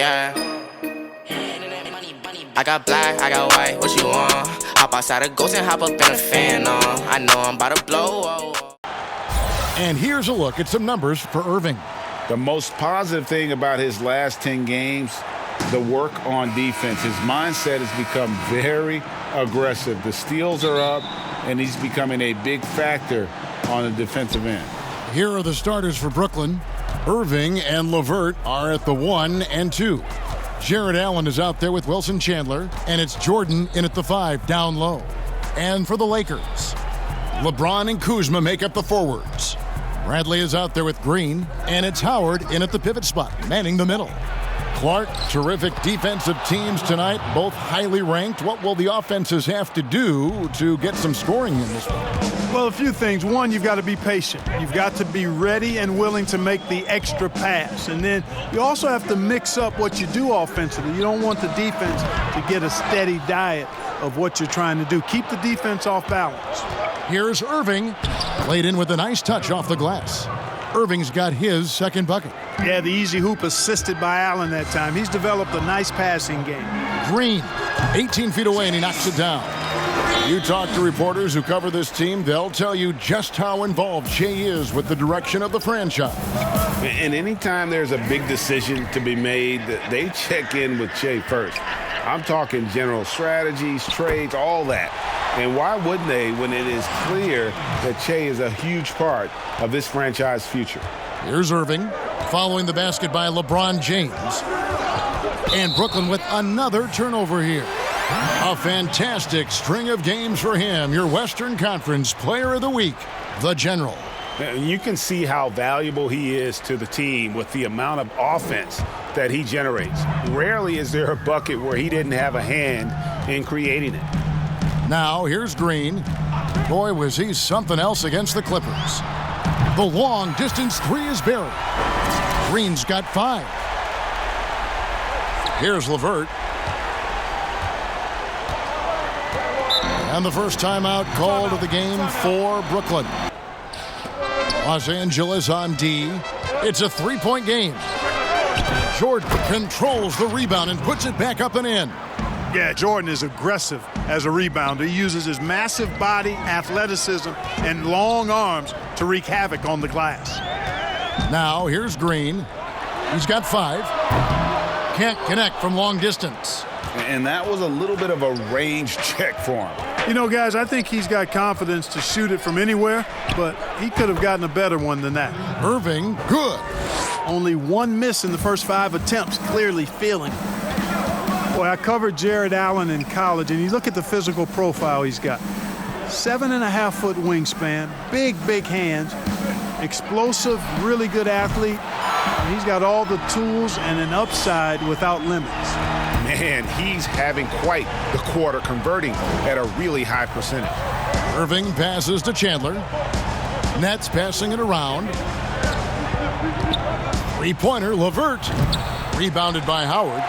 Yeah. I got black, I got white, what you want? Hop outside a ghost and hop up in a fan on. I know I'm about to blow. And here's a look at some numbers for Irving. The most positive thing about his last 10 games, the work on defense. His mindset has become very aggressive. The steals are up, and he's becoming a big factor on the defensive end. Here are the starters for Brooklyn. Irving and LeVert are at the 1 and 2. Jared Allen is out there with Wilson Chandler, and it's Jordan in at the 5 down low. And for the Lakers, LeBron and Kuzma make up the forwards. Bradley is out there with Green, and it's Howard in at the pivot spot, manning the middle. Clark, terrific defensive teams tonight, both highly ranked. What will the offenses have to do to get some scoring in this one? Well, a few things. One, you've got to be patient. You've got to be ready and willing to make the extra pass. And then you also have to mix up what you do offensively. You don't want the defense to get a steady diet of what you're trying to do. Keep the defense off balance. Here's Irving, played in with a nice touch off the glass. Irving's got his second bucket. Yeah, the easy hoop assisted by Allen that time. He's developed a nice passing game. Green, 18 feet away, and he knocks it down. You talk to reporters who cover this team, they'll tell you just how involved Shai is with the direction of the franchise. And anytime there's a big decision to be made, they check in with Shai first. I'm talking general strategies, trades, all that. And why wouldn't they when it is clear that Shai is a huge part of this franchise future? Here's Irving, following the basket by LeBron James. And Brooklyn with another turnover here. A fantastic string of games for him. Your Western Conference Player of the Week, the General. You can see how valuable he is to the team with the amount of offense that he generates. Rarely is there a bucket where he didn't have a hand in creating it. Now, here's Green. Boy, was he something else against the Clippers. The long-distance 3 is buried. Green's got 5. Here's LeVert. And the first timeout called of the game for Brooklyn. Los Angeles on D. It's a 3-point game. Jordan controls the rebound and puts it back up and in. Yeah, Jordan is aggressive as a rebounder. He uses his massive body, athleticism, and long arms to wreak havoc on the glass. Now, here's Green. He's got 5. Can't connect from long distance. And that was a little bit of a range check for him. You know, guys, I think he's got confidence to shoot it from anywhere, but he could have gotten a better one than that. Irving, good. Only 1 miss in the first 5 attempts, clearly feeling it. Boy, I covered Jared Allen in college, and you look at the physical profile he's got. 7.5-foot wingspan, big hands, explosive, really good athlete. And he's got all the tools and an upside without limits. Man, he's having quite the quarter, converting at a really high percentage. Irving passes to Chandler. Nets passing it around. 3-pointer, LeVert. Rebounded by Howard.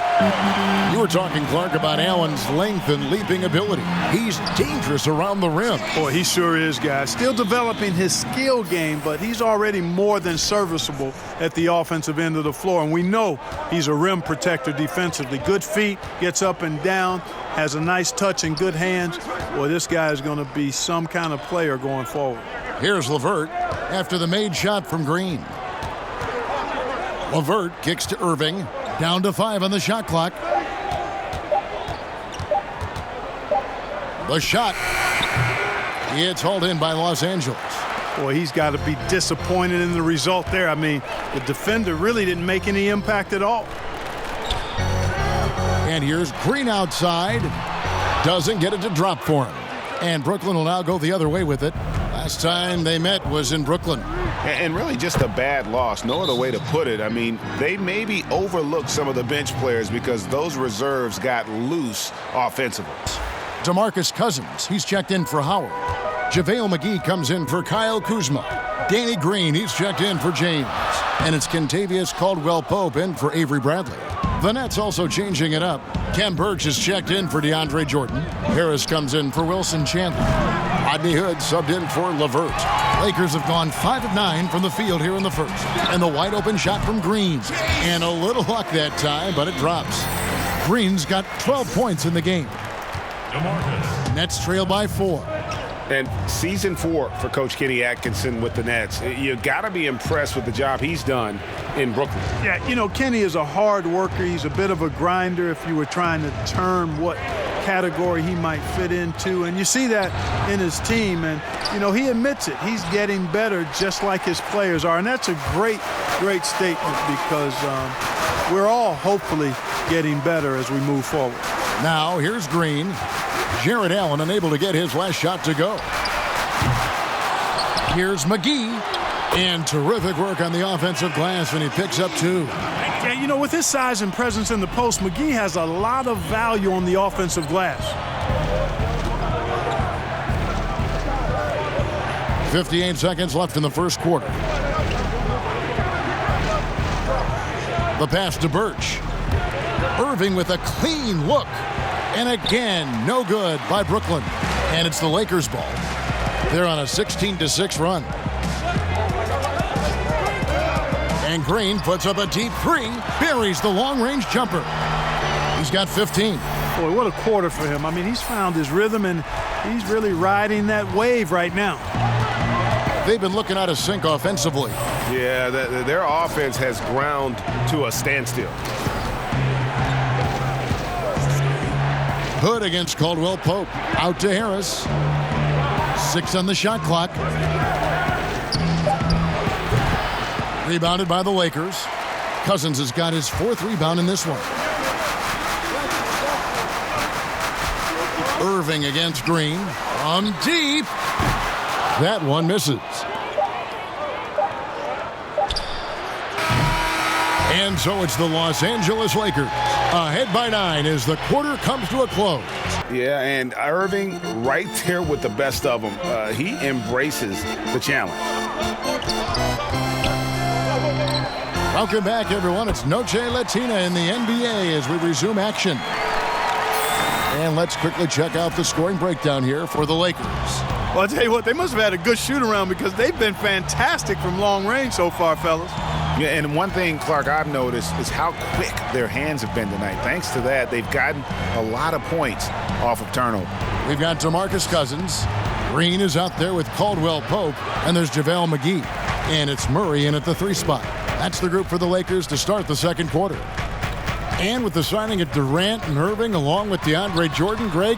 You were talking, Clark, about Allen's length and leaping ability. He's dangerous around the rim. Boy, he sure is, guys. Still developing his skill game, but he's already more than serviceable at the offensive end of the floor. And we know he's a rim protector defensively. Good feet, gets up and down, has a nice touch and good hands. Boy, this guy is going to be some kind of player going forward. Here's LeVert after the made shot from Green. LeVert kicks to Irving. Down to 5 on the shot clock. The shot. It's hauled in by Los Angeles. Boy, he's got to be disappointed in the result there. I mean, the defender really didn't make any impact at all. And here's Green outside. Doesn't get it to drop for him. And Brooklyn will now go the other way with it. Last time they met was in Brooklyn. And really just a bad loss. No other way to put it. I mean, they maybe overlooked some of the bench players because those reserves got loose offensively. DeMarcus Cousins, he's checked in for Howard. JaVale McGee comes in for Kyle Kuzma. Danny Green, he's checked in for James. And it's Kentavious Caldwell-Pope in for Avery Bradley. The Nets also changing it up. Ken Burch is checked in for DeAndre Jordan. Harris comes in for Wilson Chandler. Rodney Hood subbed in for LeVert. Lakers have gone 5 of 9 from the field here in the first. And the wide open shot from Green. And a little luck that time, but it drops. Green's got 12 points in the game. Nets trail by 4. And season 4 for Coach Kenny Atkinson with the Nets. You got to be impressed with the job he's done in Brooklyn. Yeah, you know, Kenny is a hard worker. He's a bit of a grinder if you were trying to term what category he might fit into. And you see that in his team. And, you know, he admits it. He's getting better just like his players are. And that's a great, great statement because we're all hopefully getting better as we move forward. Now, here's Green. Jared Allen unable to get his last shot to go. Here's McGee. And terrific work on the offensive glass, and he picks up 2. Yeah, you know, with his size and presence in the post, McGee has a lot of value on the offensive glass. 58 seconds left in the first quarter. The pass to Burch. Irving with a clean look. And again, no good by Brooklyn. And it's the Lakers' ball. They're on a 16-6 run. And Green puts up a deep 3, buries the long-range jumper. He's got 15. Boy, what a quarter for him. I mean, he's found his rhythm, and he's really riding that wave right now. They've been looking out of sync offensively. Yeah, their offense has ground to a standstill. Hood against Caldwell Pope. Out to Harris. 6 on the shot clock. Rebounded by the Lakers. Cousins has got his 4th rebound in this one. Irving against Green. From deep. That one misses. And so it's the Los Angeles Lakers. Ahead by 9 as the quarter comes to a close. Yeah, and Irving right there with the best of them. He embraces the challenge. Welcome back, everyone. It's Noche Latina in the NBA as we resume action. And let's quickly check out the scoring breakdown here for the Lakers. Well, I'll tell you what, they must have had a good shoot-around because they've been fantastic from long range so far, fellas. Yeah, and one thing, Clark, I've noticed is how quick their hands have been tonight. Thanks to that, they've gotten a lot of points off of turnover. We've got DeMarcus Cousins. Green is out there with Caldwell Pope, and there's JaVale McGee. And it's Murray in at the 3 spot. That's the group for the Lakers to start the second quarter. And with the signing of Durant and Irving along with DeAndre Jordan, Greg,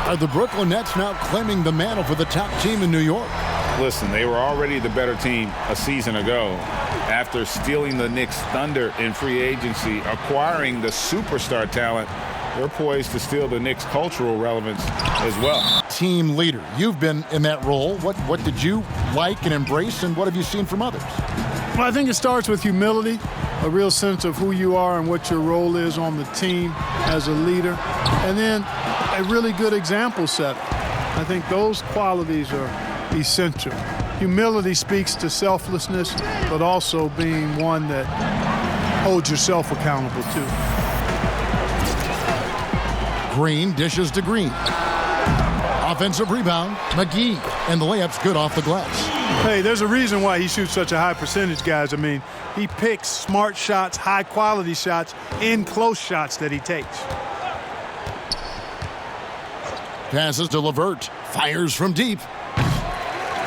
are the Brooklyn Nets now claiming the mantle for the top team in New York? Listen, they were already the better team a season ago. After stealing the Knicks' thunder in free agency, acquiring the superstar talent, they're poised to steal the Knicks' cultural relevance as well. Team leader, you've been in that role. What did you like and embrace, and what have you seen from others? Well, I think it starts with humility, a real sense of who you are and what your role is on the team as a leader, and then a really good example setter. I think those qualities are essential. Humility speaks to selflessness, but also being one that holds yourself accountable too. Green dishes to Green. Offensive rebound, McGee, and the layup's good off the glass. Hey, there's a reason why he shoots such a high percentage, guys. I mean, he picks smart shots, high-quality shots, in close shots that he takes. Passes to LeVert. Fires from deep.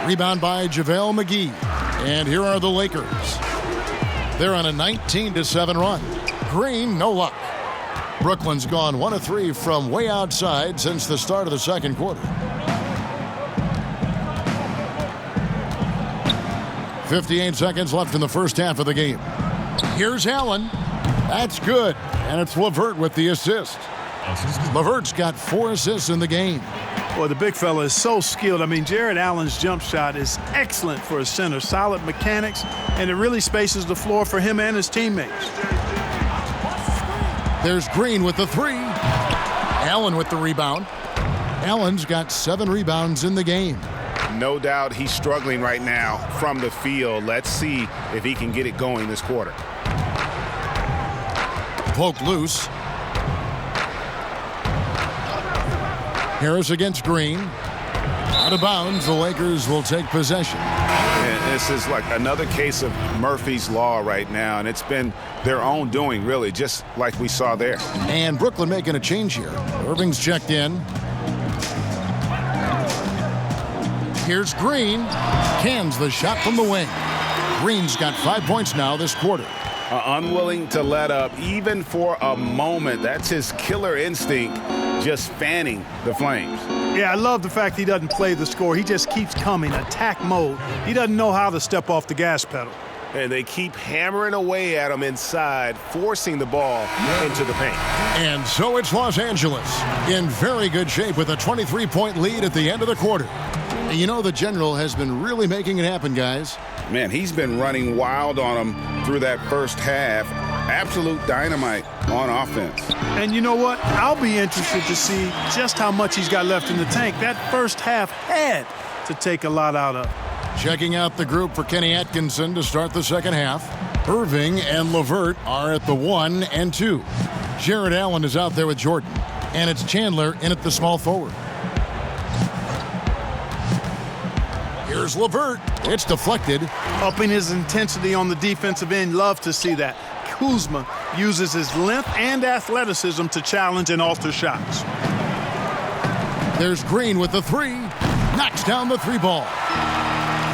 Rebound by JaVale McGee. And here are the Lakers. They're on a 19-7 run. Green, no luck. Brooklyn's gone 1 of 3 from way outside since the start of the second quarter. 58 seconds left in the first half of the game. Here's Allen. That's good. And it's LeVert with the assist. LeVert's got 4 assists in the game. Boy, the big fella is so skilled. I mean, Jared Allen's jump shot is excellent for a center. Solid mechanics, and it really spaces the floor for him and his teammates. There's Green with the 3. Allen with the rebound. Allen's got 7 rebounds in the game. No doubt he's struggling right now from the field. Let's see if he can get it going this quarter. poked loose. Harris against Green. Out of bounds, the Lakers will take possession. And this is like another case of Murphy's Law right now, and it's been their own doing, really, just like we saw there. And Brooklyn making a change here. Irving's checked in. Here's Green. Cans the shot from the wing. Green's got 5 points now this quarter. Unwilling to let up, even for a moment. That's his killer instinct, just fanning the flames. Yeah, I love the fact he doesn't play the score. He just keeps coming, attack mode. He doesn't know how to step off the gas pedal. And they keep hammering away at him inside, forcing the ball into the paint. And so it's Los Angeles in very good shape with a 23-point lead at the end of the quarter. And you know the General has been really making it happen, guys. Man, he's been running wild on them through that first half. Absolute dynamite on offense. And you know what? I'll be interested to see just how much he's got left in the tank. That first half had to take a lot out of. Checking out the group for Kenny Atkinson to start the second half. Irving and LeVert are at the 1 and 2. Jared Allen is out there with Jordan. And it's Chandler in at the small forward. Here's LeVert. It's deflected. Upping his intensity on the defensive end. Love to see that. Kuzma uses his length and athleticism to challenge and alter shots. There's Green with the 3. Knocks down the 3 ball.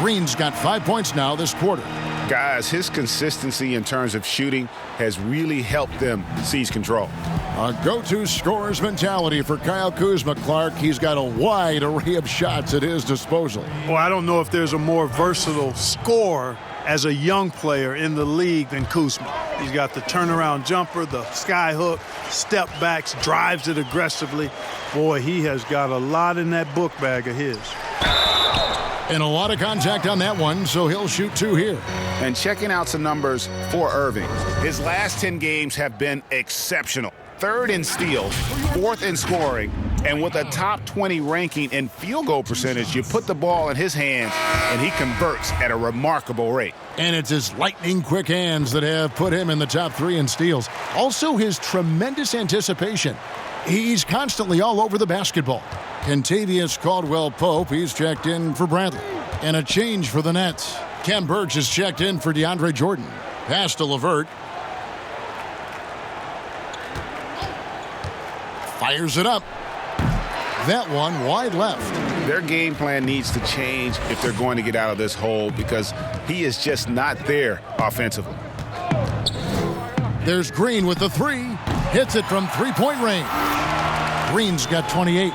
Green's got 5 points now this quarter. Guys, his consistency in terms of shooting has really helped them seize control. A go-to scorer's mentality for Kyle Kuzma, Clark. He's got a wide array of shots at his disposal. Well, I don't know if there's a more versatile scorer as a young player in the league than Kuzma. He's got the turnaround jumper, the sky hook, step backs, drives it aggressively. Boy, he has got a lot in that book bag of his. And a lot of contact on that one, so he'll shoot 2 here. And checking out some numbers for Irving. His last 10 games have been exceptional. 3rd in steals, 4th in scoring, and with a top 20 ranking in field goal percentage, you put the ball in his hands and he converts at a remarkable rate. And it's his lightning-quick hands that have put him in the top 3 in steals. Also his tremendous anticipation. He's constantly all over the basketball. Kentavious Caldwell-Pope, he's checked in for Bradley. And a change for the Nets. Kem Birch is checked in for DeAndre Jordan. Pass to LeVert. Fires it up. That one wide left. Their game plan needs to change if they're going to get out of this hole because he is just not there offensively. There's Green with the 3. Hits it from 3-point range. Green's got 28.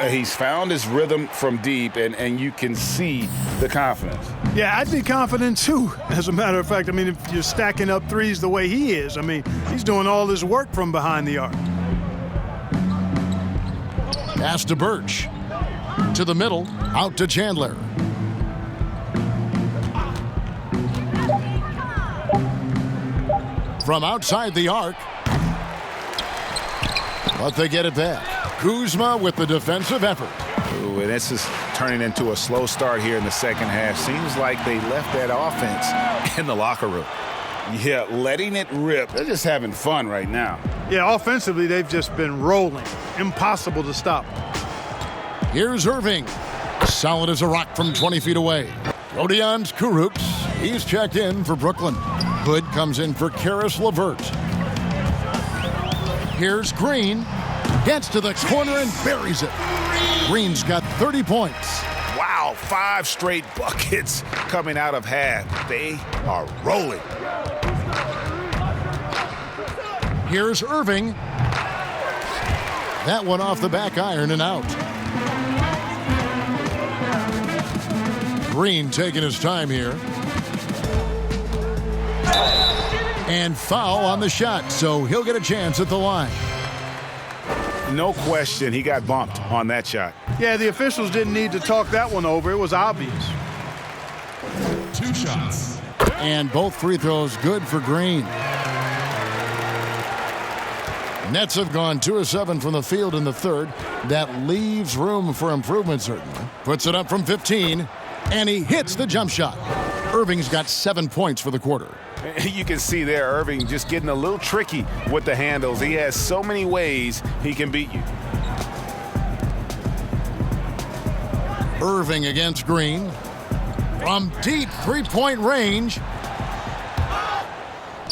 He's found his rhythm from deep, and you can see the confidence. Yeah, I'd be confident too. As a matter of fact, I mean, if you're stacking up threes the way he is, I mean, he's doing all his work from behind the arc. Pass to Birch. To the middle, out to Chandler. From outside the arc. But they get it back. Kuzma with the defensive effort. Ooh, and this is turning into a slow start here in the second half. Seems like they left that offense in the locker room. Yeah, letting it rip. They're just having fun right now. Yeah, offensively, they've just been rolling. Impossible to stop. Here's Irving. Solid as a rock from 20 feet away. Rodions Kurucs. He's checked in for Brooklyn. Hood comes in for Karis LeVert. Here's Green. Gets to the corner and buries it. Green's got 30 points. Wow, 5 straight buckets coming out of half. They are rolling. Here's Irving. That one off the back iron and out. Green taking his time here. And foul on the shot, so he'll get a chance at the line. No question, he got bumped on that shot. Yeah, the officials didn't need to talk that one over. It was obvious. 2 shots. And both free throws good for Green. Nets have gone 2 of 7 from the field in the third. That leaves room for improvement, certainly. Puts it up from 15, and he hits the jump shot. Irving's got 7 points for the quarter. You can see there Irving just getting a little tricky with the handles. He has so many ways he can beat you. Irving against Green. From deep three-point range.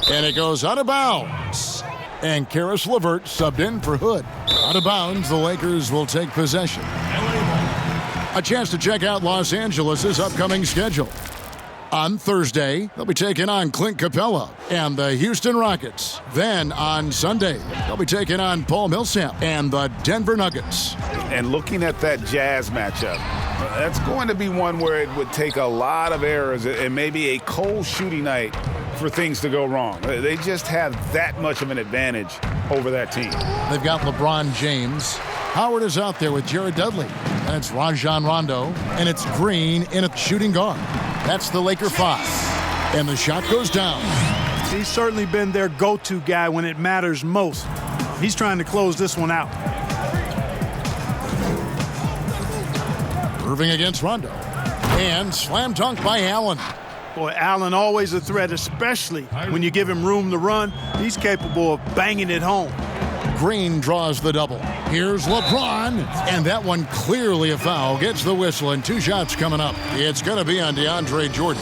And it goes out of bounds. And Karis LeVert subbed in for Hood. Out of bounds, the Lakers will take possession. A chance to check out Los Angeles' upcoming schedule. On Thursday, they'll be taking on Clint Capella and the Houston Rockets. Then on Sunday, they'll be taking on Paul Millsap and the Denver Nuggets. And looking at that Jazz matchup, that's going to be one where it would take a lot of errors and maybe a cold shooting night for things to go wrong. They just have that much of an advantage over that team. They've got LeBron James. Howard is out there with Jared Dudley. And it's Rajon Rondo. And it's Green in at shooting guard. That's the Laker 5. And the shot goes down. He's certainly been their go-to guy when it matters most. He's trying to close this one out. Irving against Rondo. And slam dunk by Allen. Boy, Allen always a threat, especially when you give him room to run. He's capable of banging it home. Green draws the double. Here's LeBron, and that one clearly a foul. Gets the whistle, and 2 shots coming up. It's going to be on DeAndre Jordan.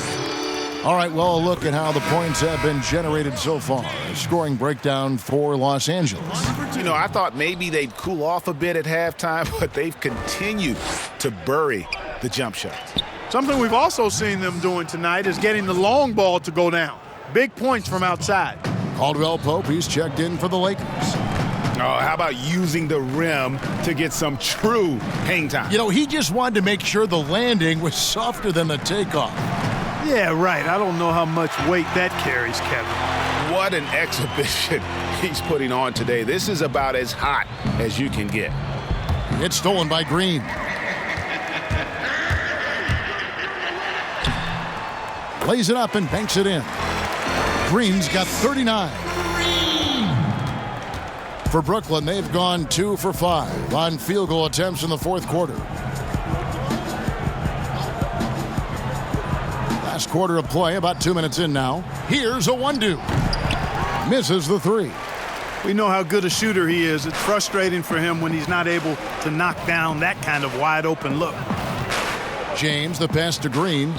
All right, well, a look at how the points have been generated so far. A scoring breakdown for Los Angeles. You know, I thought maybe they'd cool off a bit at halftime, but they've continued to bury the jump shots. Something we've also seen them doing tonight is getting the long ball to go down. Big points from outside. Caldwell Pope, he's checked in for the Lakers. Oh, how about using the rim to get some true hang time? You know, he just wanted to make sure the landing was softer than the takeoff. Yeah, right. I don't know how much weight that carries, Kevin. What an exhibition he's putting on today. This is about as hot as you can get. It's stolen by Green. Lays it up and banks it in. Green's got 39. For Brooklyn, they've gone 2 for 5 on field goal attempts in the fourth quarter. Last quarter of play, about 2 minutes in now. Here's a 1-2. Misses the 3. We know how good a shooter he is. It's frustrating for him when he's not able to knock down that kind of wide open look. James, the pass to Green.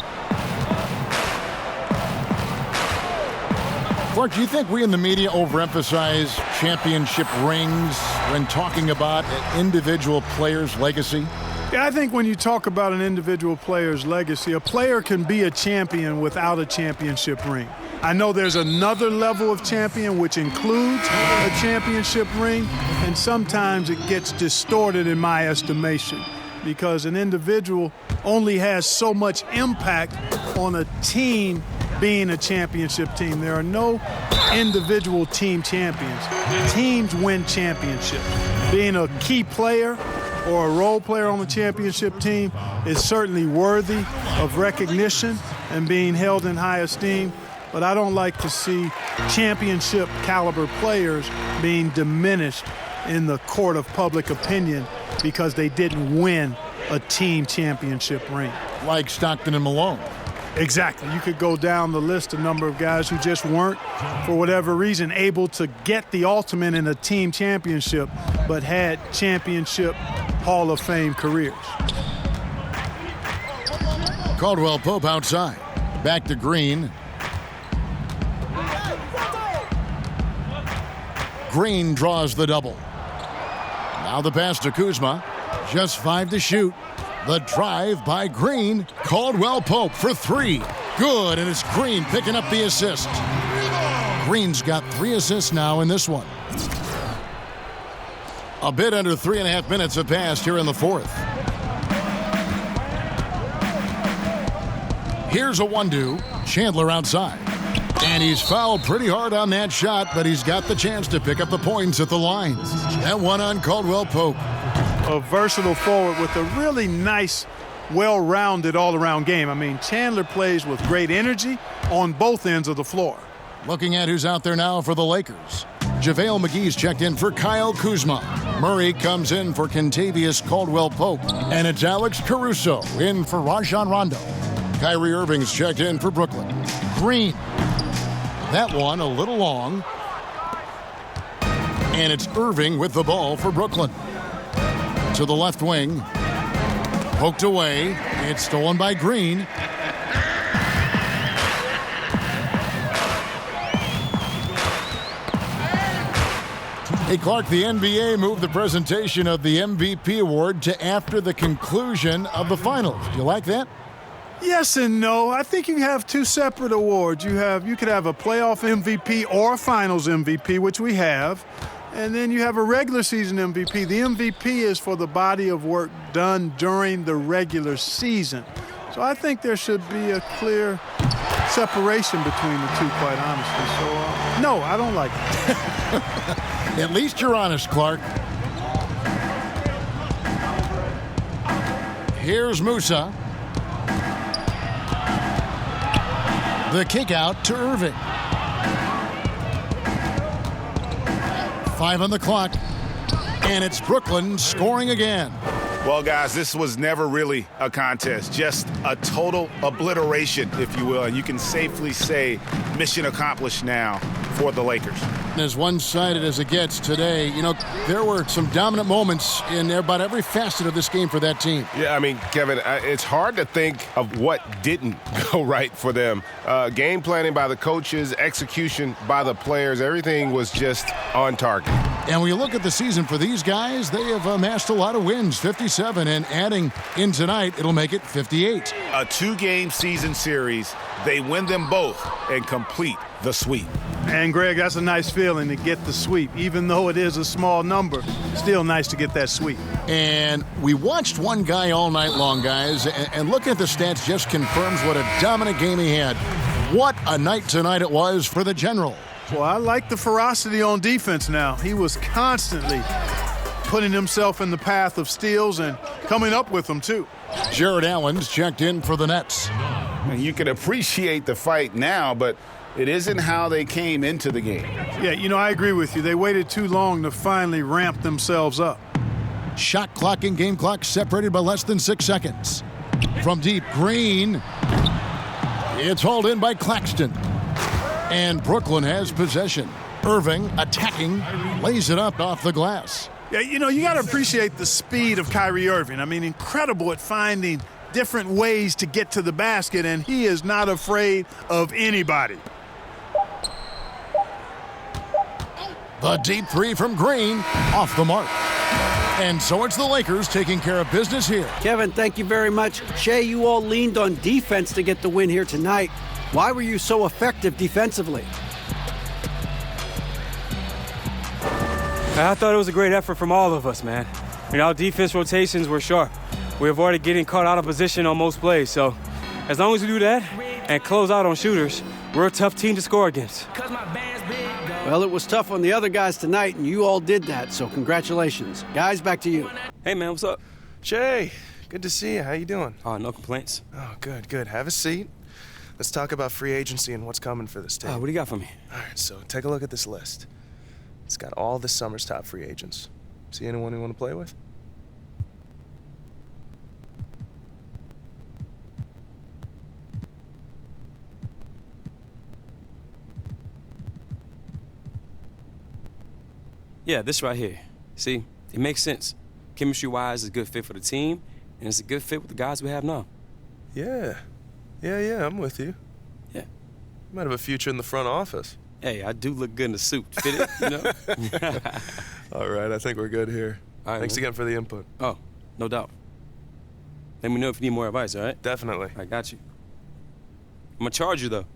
Clark, do you think we in the media overemphasize championship rings when talking about an individual player's legacy? Yeah, I think when you talk about an individual player's legacy, a player can be a champion without a championship ring. I know there's another level of champion which includes a championship ring, and sometimes it gets distorted in my estimation because an individual only has so much impact on a team being a championship team. There are no individual team champions. Teams win championships. Being a key player or a role player on the championship team is certainly worthy of recognition and being held in high esteem, but I don't like to see championship caliber players being diminished in the court of public opinion because they didn't win a team championship ring. Like Stockton and Malone. Exactly. You could go down the list, a number of guys who just weren't, for whatever reason, able to get the ultimate in a team championship, but had championship Hall of Fame careers. Caldwell Pope outside. Back to Green. Green draws the double. Now the pass to Kuzma. Just 5 to shoot. The drive by Green. Caldwell Pope for 3. Good, and it's Green picking up the assist. Green's got 3 assists now in this one. A bit under 3.5 minutes have passed here in the fourth. Here's a 1-2. Chandler outside. And he's fouled pretty hard on that shot, but he's got the chance to pick up the points at the line. That one on Caldwell Pope. A versatile forward with a really nice, well-rounded all-around game. I mean, Chandler plays with great energy on both ends of the floor. Looking at who's out there now for the Lakers. JaVale McGee's checked in for Kyle Kuzma. Murray comes in for Kentavious Caldwell-Pope. And it's Alex Caruso in for Rajon Rondo. Kyrie Irving's checked in for Brooklyn. Green That one a little long. And it's Irving with the ball for Brooklyn. To the left wing. Poked away. It's stolen by Green. Hey, Clark, the NBA moved the presentation of the MVP award to after the conclusion of the finals. Do you like that? Yes and no. I think you have two separate awards. You could have a playoff MVP or a finals MVP, which we have. And then you have a regular season MVP. The MVP is for the body of work done during the regular season. So I think there should be a clear separation between the two, quite honestly. So, no, I don't like it. At least you're honest, Clark. Here's Musa. The kick out to Irving. 5 on the clock, and it's Brooklyn scoring again. Well, guys, this was never really a contest, just a total obliteration, if you will. And you can safely say mission accomplished now for the Lakers. As one-sided as it gets today, you know, there were some dominant moments in about every facet of this game for that team. Yeah, I mean, Kevin, it's hard to think of what didn't go right for them. Game planning by the coaches, execution by the players, everything was just on target. And when you look at the season for these guys, they have amassed a lot of wins, 57, and adding in tonight, it'll make it 58. A 2-game season series, they win them both and complete the sweep. And, Greg, that's a nice feeling to get the sweep. Even though it is a small number, still nice to get that sweep. And we watched one guy all night long, guys, and looking at the stats just confirms what a dominant game he had. What a night tonight it was for the General. Well, I like the ferocity on defense now. He was constantly putting himself in the path of steals and coming up with them, too. Jared Allen's checked in for the Nets. And you can appreciate the fight now, but it isn't how they came into the game. Yeah, you know, I agree with you. They waited too long to finally ramp themselves up. Shot clock and game clock separated by less than 6 seconds. From deep, Green. It's hauled in by Claxton. And Brooklyn has possession. Irving attacking, lays it up off the glass. Yeah, you know, you got to appreciate the speed of Kyrie Irving. I mean, incredible at finding different ways to get to the basket, and he is not afraid of anybody. The deep three from Green, off the mark. And so it's the Lakers taking care of business here. Kevin, thank you very much. Shea, you all leaned on defense to get the win here tonight. Why were you so effective defensively? I thought it was a great effort from all of us, man. You know, our defense rotations were sharp. We avoided getting caught out of position on most plays, so as long as we do that and close out on shooters, we're a tough team to score against. Well, it was tough on the other guys tonight, and you all did that, so congratulations. Guys, back to you. Hey, man, what's up? Jay, good to see you. How you doing? Oh, no complaints. Oh, good, good. Have a seat. Let's talk about free agency and what's coming for this team. What do you got for me? All right, so take a look at this list. It's got all this summer's top free agents. See anyone you want to play with? Yeah, this right here. See, it makes sense. Chemistry-wise, it's a good fit for the team, and it's a good fit with the guys we have now. Yeah, I'm with you. Yeah. You might have a future in the front office. Hey, I do look good in the suit. Fit it, you know? All right, I think we're good here. All right, Thanks man. again for the input. Oh, no doubt. Let me know if you need more advice, all right? Definitely. I got you. I'm gonna charge you, though.